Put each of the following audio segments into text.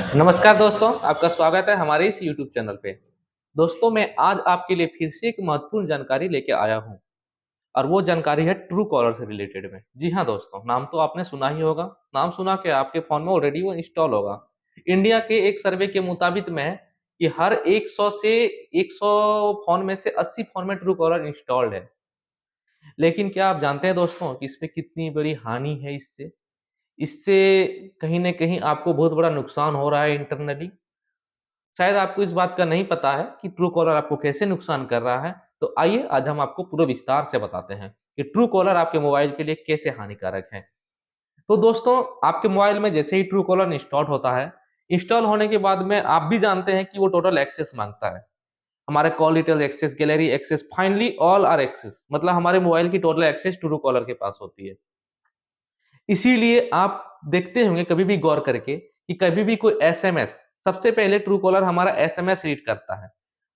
नमस्कार दोस्तों, आपका स्वागत है हमारे इस YouTube चैनल पे। दोस्तों, मैं आज आपके लिए फिर से एक महत्वपूर्ण जानकारी लेके आया हूँ और वो जानकारी है ट्रू कॉलर से रिलेटेड में। जी हाँ दोस्तों, नाम तो आपने सुना ही होगा। नाम सुना के आपके फ़ोन में ऑलरेडी वो इंस्टॉल होगा। इंडिया के एक सर्वे के मुताबिक में कि हर 100 से 100 फ़ोन में से 80 फ़ोन में ट्रू कॉलर इंस्टॉल्ड है। लेकिन क्या आप जानते हैं दोस्तों कि इसमें कितनी बड़ी हानि है इससे? इससे कहीं न कहीं आपको बहुत बड़ा नुकसान हो रहा है इंटरनली। शायद आपको इस बात का नहीं पता है कि ट्रू कॉलर आपको कैसे नुकसान कर रहा है। तो आइए आज हम आपको पूरे विस्तार से बताते हैं कि ट्रू कॉलर आपके मोबाइल के लिए कैसे हानिकारक है। तो दोस्तों, आपके मोबाइल में जैसे ही ट्रू कॉलर इंस्टॉल होता है, इंस्टॉल होने के बाद में आप भी जानते हैं कि वो टोटल एक्सेस माँगता है। हमारे call detail access, gallery access, finally all are access, मतलब हमारे मोबाइल की टोटल एक्सेस ट्रू कॉलर के पास होती है। इसीलिए आप देखते होंगे कभी भी गौर करके कि कभी भी कोई एसएमएस, सबसे पहले ट्रू कॉलर हमारा एसएमएस रीड करता है।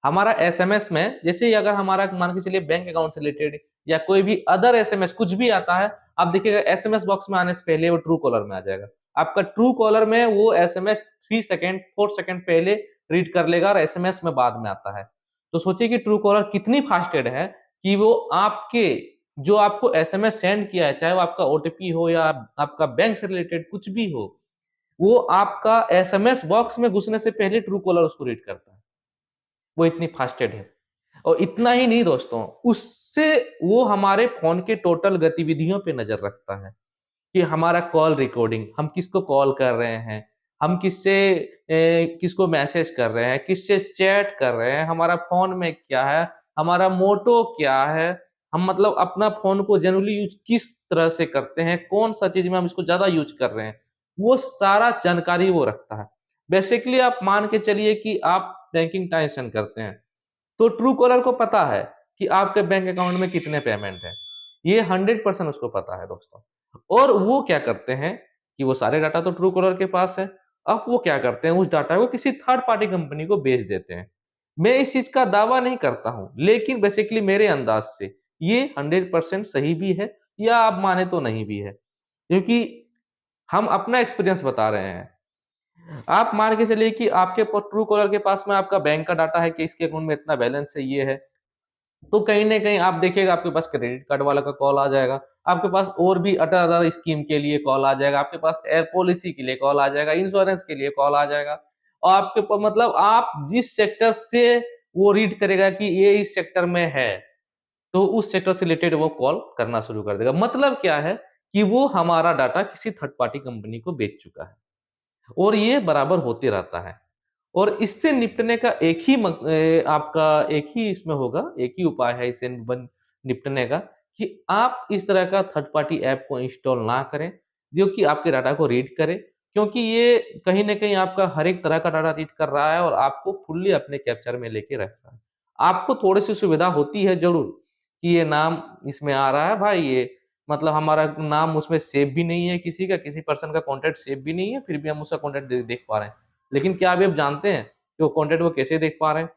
हमारा एसएमएस में जैसे ही अगर हमारा मान के चलिए बैंक अकाउंट से रिलेटेड या कोई भी अदर एसएमएस कुछ भी आता है, आप देखिएगा एसएमएस बॉक्स में आने से पहले वो ट्रू कॉलर में आ जाएगा। आपका ट्रू कॉलर में वो एसएमएस 3 सेकंड, 4 सेकंड पहले रीड कर लेगा और एसएमएस में बाद में आता है। तो सोचिए कि ट्रू कॉलर कितनी फास्टेड है कि वो आपके जो आपको एसएमएस सेंड किया है, चाहे वो आपका ओटीपी हो या आपका बैंक से रिलेटेड कुछ भी हो, वो आपका एसएमएस बॉक्स में घुसने से पहले ट्रू कॉलर उसको रीड करता है। वो इतनी फास्टेड है। और इतना ही नहीं दोस्तों, उससे वो हमारे फ़ोन के टोटल गतिविधियों पे नज़र रखता है कि हमारा कॉल रिकॉर्डिंग, हम किसको कॉल कर रहे हैं, हम किसको मैसेज कर रहे हैं, किससे चैट कर रहे हैं, हमारा फ़ोन में क्या है, हमारा मोटो क्या है, हम मतलब अपना फ़ोन को जनरली यूज़ किस तरह से करते हैं, कौन-सा चीज़ में हम इसको ज़्यादा यूज़ कर रहे हैं, वो सारा जानकारी वो रखता है। बेसिकली आप मान के चलिए कि आप बैंकिंग ट्रांज़ैक्शन करते हैं, तो ट्रू कॉलर को पता है कि आपके बैंक अकाउंट में कितने पेमेंट हैं। ये 100% उसको पता है दोस्तों। और वो क्या करते हैं कि वो सारे डाटा तो ट्रू कॉलर के पास है। अब वो क्या करते हैं, उस डाटा को किसी थर्ड पार्टी कंपनी को बेच देते हैं। मैं इस चीज़ का दावा नहीं करता हूँ, लेकिन बेसिकली मेरे अंदाज़ से ये 100% सही भी है या आप माने तो नहीं भी है। क्योंकि हम अपना एक्सपीरियंस बता रहे हैं। आप मान के चलिए कि आपके ट्रू कॉलर के पास में आपका बैंक का डाटा है कि इसके अकाउंट में इतना बैलेंस है, ये है। तो कहीं न कहीं आप देखिएगा आपके पास क्रेडिट कार्ड वाला का कॉल आ जाएगा, आपके पास और भी अदर स्कीम के लिए कॉल आ जाएगा, आपके पास एयर पॉलिसी के लिए कॉल आ जाएगा, इंश्योरेंस के लिए कॉल आ जाएगा। और आपके मतलब आप जिस सेक्टर से वो रीड करेगा कि ये इस सेक्टर में है, तो उस सेक्टर से रिलेटेड वो कॉल करना शुरू कर देगा। मतलब क्या है कि वो हमारा डाटा किसी थर्ड पार्टी कंपनी को बेच चुका है और ये बराबर होते रहता है। और इससे निपटने का आपका एक ही इसमें होगा, एक ही उपाय है इससे निपटने का कि आप इस तरह का थर्ड पार्टी ऐप को इंस्टॉल ना करें, जो कि आपके डाटा को रीड करे, क्योंकि ये कहीं न कहीं आपका हर एक तरह का डाटा रीड कर रहा है और आपको फुल्ली अपने कैप्चर में लेके रख रहा है। आपको थोड़ी-सी सुविधा होती है ज़रूर कि ये नाम इसमें आ रहा है भाई, ये मतलब हमारा नाम उसमें सेव भी नहीं है किसी का, किसी पर्सन का कॉन्टैक्ट सेव भी नहीं है, फिर भी हम उसका कॉन्टैक्ट देख पा रहे हैं। लेकिन क्या अभी आप जानते हैं कि वो कॉन्टेंट वो कैसे देख पा रहे हैं?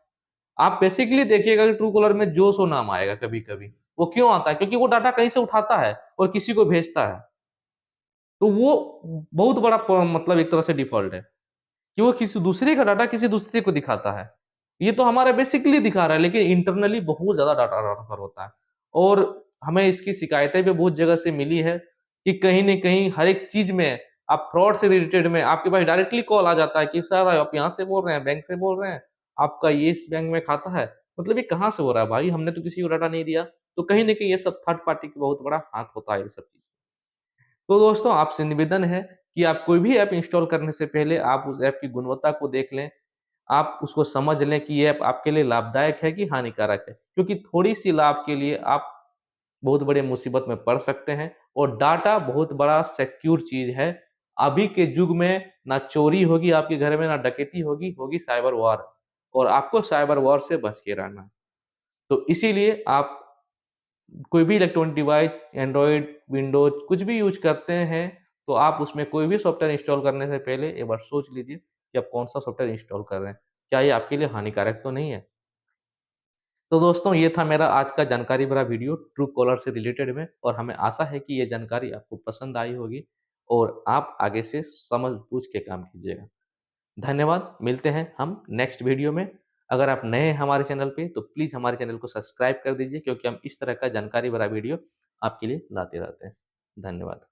आप बेसिकली देखिएगा कि ट्रू कॉलर में जोशो नाम आएगा कभी-कभी। वो क्यों आता है? क्योंकि वो डाटा कहीं से उठाता है और किसी को भेजता है। तो वो बहुत बड़ा मतलब एक तरह से डिफ़ॉल्ट है कि वो किसी दूसरे का डाटा किसी दूसरे को दिखाता है। ये तो हमारा बेसिकली दिखा रहा है, लेकिन इंटरनली बहुत ज़्यादा डाटा ट्रांसफर होता है। और हमें इसकी शिकायतें भी बहुत जगह से मिली है कि कहीं न कहीं हर एक चीज़ में आप फ्रॉड से रिलेटेड में आपके पास डायरेक्टली कॉल आ जाता है कि सर आप यहाँ से बोल रहे हैं, बैंक से बोल रहे हैं, आपका ये इस बैंक में खाता है। मतलब ये कहाँ से हो रहा है भाई? हमने तो किसी को डाटा नहीं दिया। तो कहीं न कहीं ये सब थर्ड पार्टी का बहुत बड़ा हाथ होता है ये सब चीज़। तो दोस्तों, आपसे निवेदन है कि आप कोई भी ऐप इंस्टॉल करने से पहले आप उस ऐप की गुणवत्ता को देख लें। आप उसको समझ लें कि ये ऐप आपके लिए लाभदायक है कि हानिकारक है। क्योंकि थोड़ी-सी लाभ के लिए आप बहुत बड़े मुसीबत में पड़ सकते हैं और डाटा बहुत बड़ा सिक्योर चीज़ है। अभी के युग में ना चोरी होगी आपके घर में, ना डकैती होगी, होगी साइबर वॉर और आपको साइबर वॉर से बच के रहना है। तो इसीलिए आप कोई भी इलेक्ट्रॉनिक डिवाइस, एंड्रॉयड, विंडोज़ कुछ भी यूज़ करते हैं, तो आप उसमें कोई भी सॉफ्टवेयर इंस्टॉल करने से पहले एक बार सोच लीजिए कि आप कौन-सा सॉफ्टवेयर इंस्टॉल कर रहे हैं। क्या ये आपके लिए हानिकारक तो नहीं है? तो दोस्तों, ये था मेरा आज का जानकारी भरा वीडियो ट्रू कॉलर से रिलेटेड में और हमें आशा है कि ये जानकारी आपको पसंद आई होगी और आप आगे से समझ-बूझ के काम कीजिएगा। धन्यवाद, मिलते हैं हम नेक्स्ट वीडियो में। अगर आप नए हैं हमारे चैनल पे तो प्लीज़ हमारे चैनल को सब्सक्राइब कर दीजिए, क्योंकि हम इस तरह का जानकारी भरा वीडियो आपके लिए लाते रहते हैं। धन्यवाद।